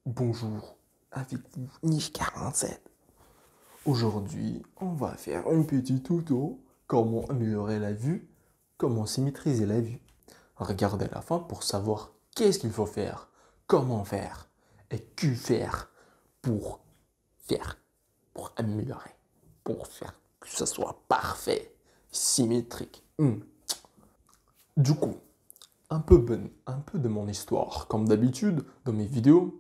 Bonjour, avec vous, Niche47. Aujourd'hui, on va faire un petit tuto comment améliorer la vue, comment s'y maîtriser la vue. Regardez la fin pour savoir qu'est-ce qu'il faut faire, comment faire et que pour faire, pour améliorer, pour faire que ça soit parfait, symétrique. Du coup, un peu de mon histoire. Comme d'habitude, dans mes vidéos,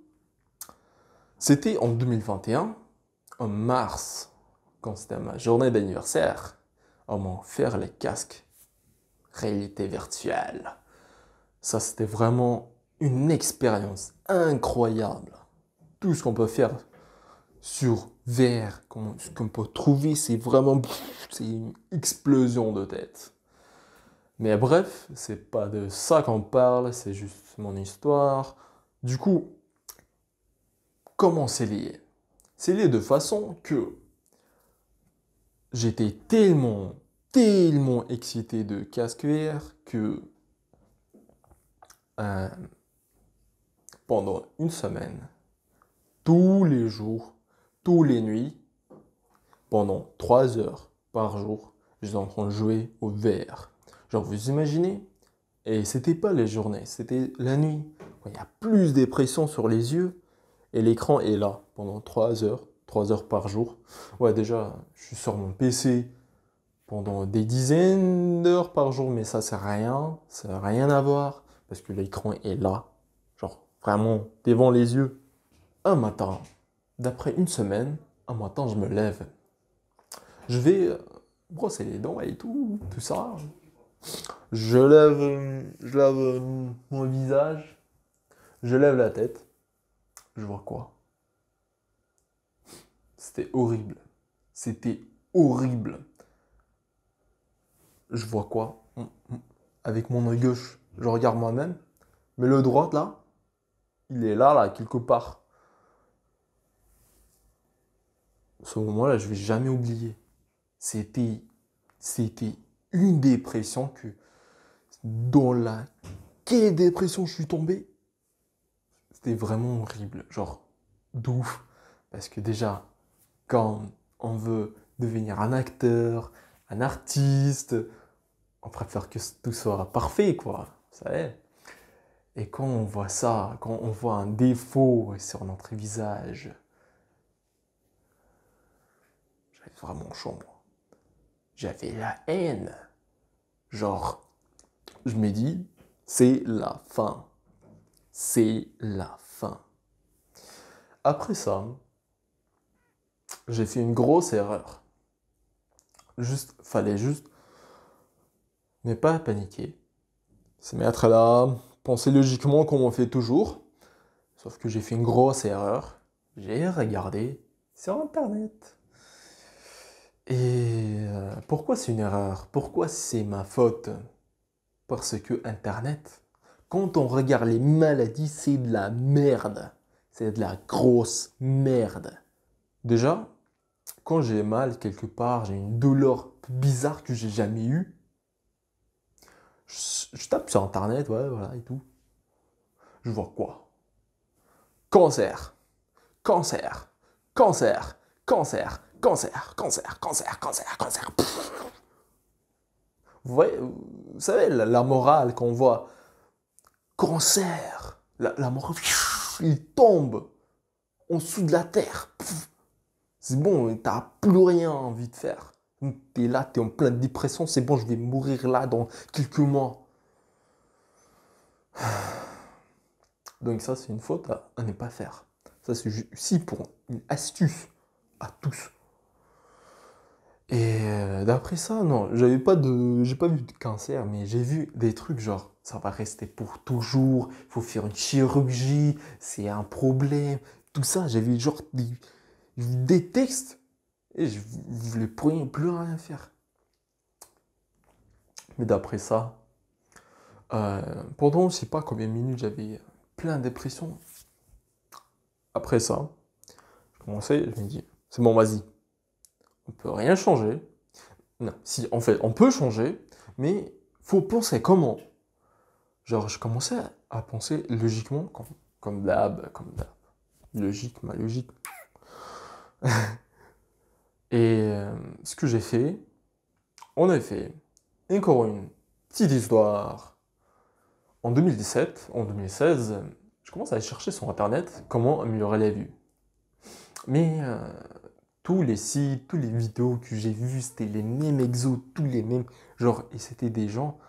c'était en 2021, en mars, quand c'était ma journée d'anniversaire, on m'a offert les casques réalité virtuelle. Ça, c'était vraiment une expérience incroyable. Tout ce qu'on peut faire sur VR, ce qu'on peut trouver, c'est vraiment c'est une explosion de tête. Mais bref, c'est pas de ça qu'on parle, c'est juste mon histoire. Du coup, comment c'est lié? C'est lié de façon que j'étais tellement excité de casque VR que euh, pendant une semaine, tous les jours, tous les nuits, pendant 3 heures par jour, j'étais en train de jouer au VR. Genre, vous imaginez? Et c'était pas les journées, c'était la nuit. Il y a plus de pression sur les yeux et l'écran est là pendant 3 heures par jour. Ouais, déjà, je suis sur mon PC pendant des dizaines d'heures par jour, mais ça n'a rien à voir, parce que l'écran est là, genre vraiment devant les yeux. Un matin, d'après une semaine, un matin je me lève, je vais brosser les dents et tout ça. Je lave mon visage, je lève la tête, je vois quoi? C'était horrible, c'était horrible. Je vois quoi? Avec mon œil gauche, je regarde moi-même, mais le droit là, il est là, quelque part. Ce moment-là, je vais jamais oublier. C'était, c'était une dépression que, dans la, quelle dépression je suis tombé. C'était vraiment horrible, genre, d'ouf. Parce que déjà, quand on veut devenir un acteur, un artiste, on préfère que tout soit parfait, quoi. Vous savez. Et quand on voit ça, quand on voit un défaut sur notre visage, j'avais vraiment chaud, moi. J'avais la haine. Genre, je me dis, c'est la fin. C'est la fin. Après ça, j'ai fait une grosse erreur. Fallait juste ne pas paniquer. Se mettre là, penser logiquement comme on fait toujours. Sauf que j'ai fait une grosse erreur. J'ai regardé sur Internet. Et pourquoi c'est une erreur? Pourquoi c'est ma faute? Parce que Internet, quand on regarde les maladies, c'est de la merde. C'est de la grosse merde. Déjà, quand j'ai mal quelque part, j'ai une douleur bizarre que j'ai jamais eue, je tape sur Internet, ouais, voilà, et tout. Je vois quoi? Cancer, cancer, cancer, cancer, cancer, cancer, cancer, cancer, cancer. Vous savez, la morale qu'on voit, cancer, la morale, il tombe en dessous de la terre. C'est bon, t'as plus rien envie de faire. T'es là, t'es en pleine dépression, c'est bon, je vais mourir là dans quelques mois. Donc ça, c'est une faute à ne pas faire. Ça, c'est aussi pour une astuce à tous. Et d'après ça, non, j'ai pas vu de cancer, mais j'ai vu des trucs genre, ça va rester pour toujours, il faut faire une chirurgie, c'est un problème, tout ça. J'ai vu genre des textes et je voulais plus rien faire. Mais d'après ça, pendant je sais pas combien de minutes, j'avais plein de dépression. Après ça, je commençais, je me dis, c'est bon, vas-y, on peut rien changer. Non, si, en fait, on peut changer, mais faut penser comment. Genre, je commençais à penser logiquement, comme d'hab, comme d'hab. Logique, ma logique. Et ce que j'ai fait, en effet, encore une petite histoire. En 2017, en 2016, je commence à aller chercher sur Internet comment améliorer la vue. Mais tous les sites, tous les vidéos que j'ai vues, c'était les mêmes exos, tous les mêmes. Genre, et c'était des gens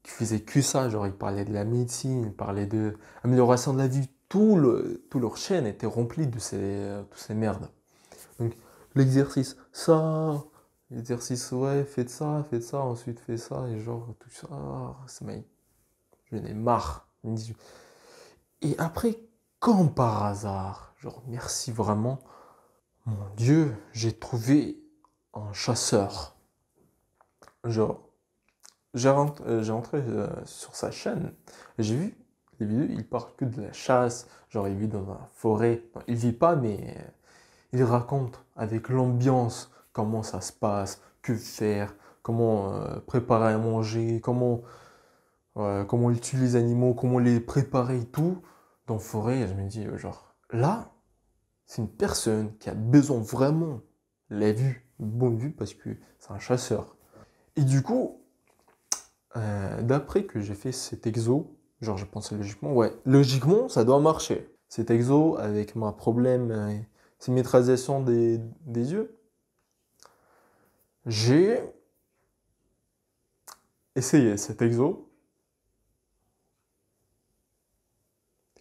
qui faisaient que ça. Genre, ils parlaient de la médecine, ils parlaient de amélioration de la vue. Tout leur chaîne était remplie de toutes ces merdes. Donc, l'exercice, ça, l'exercice, ouais, faites ça, ensuite faites ça, et genre, tout ça, mec, j'en ai marre. Et après, comme par hasard, genre, merci vraiment, mon Dieu, j'ai trouvé un chasseur. Genre, j'ai entré sur sa chaîne, et j'ai vu les vidéos, il parle que de la chasse, genre, il vit dans la forêt. Non, il vit pas, mais il raconte avec l'ambiance comment ça se passe, que faire, comment préparer à manger, comment il tue les animaux, comment les préparer et tout dans la forêt. Et je me dis, genre, là, c'est une personne qui a besoin vraiment de la vue, une bonne vue, parce que c'est un chasseur. Et du coup, d'après que j'ai fait cet exo, genre je pensais logiquement, ouais, logiquement, ça doit marcher. Cet exo avec ma problème, symétrisation des yeux, j'ai essayé cet exo.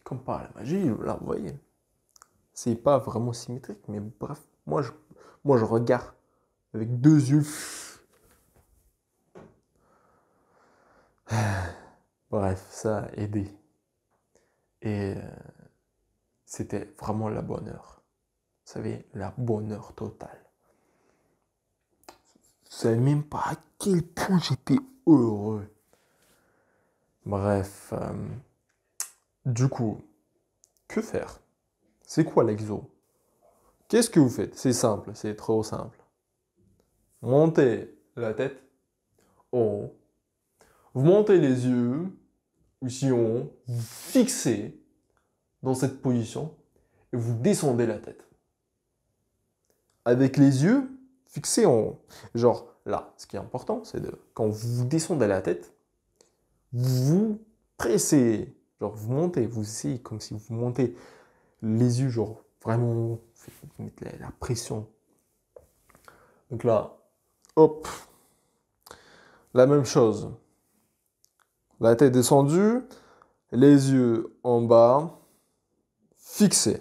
Comme par la magie, là, vous voyez, c'est pas vraiment symétrique, mais bref, moi je regarde avec deux yeux. Bref, ça a aidé. Et c'était vraiment la bonne heure. Vous savez, la bonne heure totale. Vous savez même pas à quel point j'étais heureux. Bref, du coup, que faire? C'est quoi l'exo? Qu'est-ce que vous faites? C'est simple, c'est trop simple. Montez la tête en haut. Vous montez les yeux, ici en haut, vous fixez dans cette position et vous descendez la tête. Avec les yeux fixés en haut. Genre là, ce qui est important, c'est de quand vous descendez la tête, vous pressez, genre vous montez, vous essayez comme si vous montez les yeux, genre vraiment, vous mettez la pression. Donc là, hop, la même chose. La tête descendue, les yeux en bas, fixés.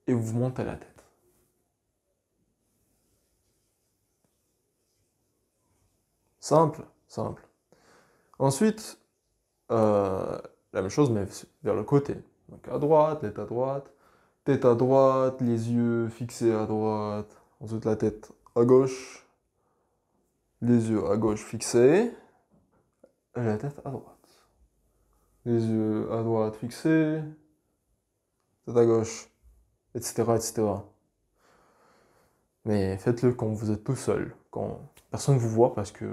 Et vous montez la tête. Simple, simple. Ensuite, la même chose, mais vers le côté. Donc à droite, tête à droite, les yeux fixés à droite. Ensuite la tête à gauche, les yeux à gauche fixés, et la tête à droite. Les yeux à droite fixés, tête à gauche, etc., etc. Mais faites-le quand vous êtes tout seul, quand personne ne vous voit, parce que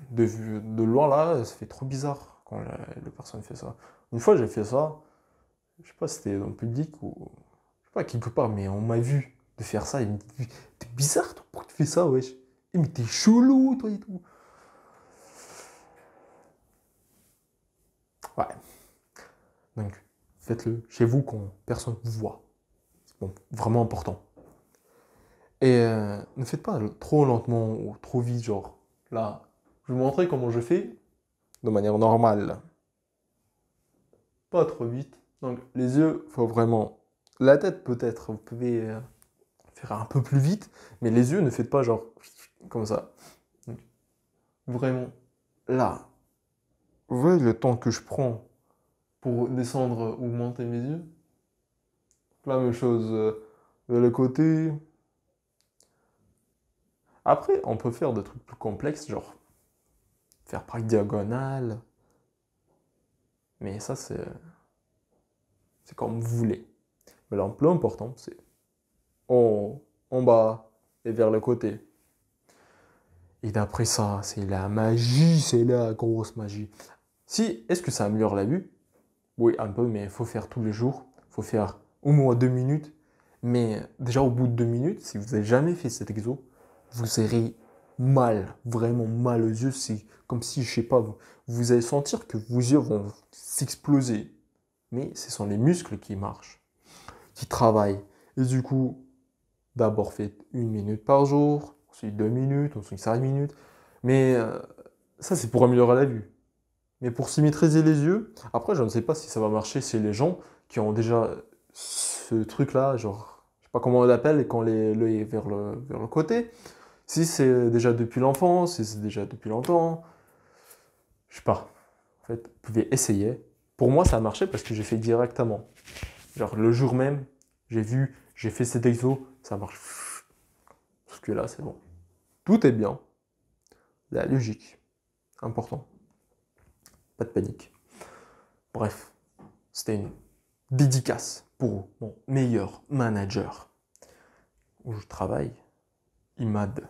de loin là, ça fait trop bizarre quand la personne fait ça. Une fois j'ai fait ça, je sais pas si c'était dans le public ou je sais pas quelque part, mais on m'a vu de faire ça. Il me dit, t'es bizarre toi, pourquoi tu fais ça, wesh? Mais t'es chelou toi et tout. Ouais. Donc faites-le chez vous quand personne vous voit. C'est bon, vraiment important. Et ne faites pas trop lentement ou trop vite, genre là. Je vais vous montrer comment je fais de manière normale. Pas trop vite. Donc les yeux, faut vraiment. La tête peut-être, vous pouvez faire un peu plus vite, mais les yeux ne faites pas genre comme ça. Donc, vraiment là. Vous voyez le temps que je prends pour descendre ou monter mes yeux? La même chose de le côté. Après, on peut faire des trucs plus complexes, genre faire par diagonale. Mais ça, c'est comme vous voulez. Mais là, le plus important, c'est en haut, en bas et vers le côté. Et d'après ça, c'est la magie, c'est la grosse magie. Si, est-ce que ça améliore la vue? Oui, un peu, mais il faut faire tous les jours. Il faut faire au moins 2 minutes. Mais déjà au bout de 2 minutes, si vous n'avez jamais fait cet exo, vous aurez mal, vraiment mal aux yeux. C'est comme si, je sais pas, vous allez sentir que vos yeux vont s'exploser. Mais ce sont les muscles qui marchent, qui travaillent. Et du coup, d'abord faites 1 minute par jour, ensuite 2 minutes, ensuite 5 minutes. Mais ça, c'est pour améliorer la vue. Mais pour symétriser les yeux, après, je ne sais pas si ça va marcher chez les gens qui ont déjà ce truc-là, genre, je sais pas comment on l'appelle, quand l'œil est vers le côté. Si c'est déjà depuis l'enfance, si c'est déjà depuis longtemps, je sais pas. En fait, vous pouvez essayer. Pour moi, ça a marché parce que j'ai fait directement. Genre, le jour même, j'ai fait cet exo, ça marche. Parce que là, c'est bon. Tout est bien. La logique, important. Pas de panique. Bref, c'était une dédicace pour mon meilleur manager où je travaille, Imad.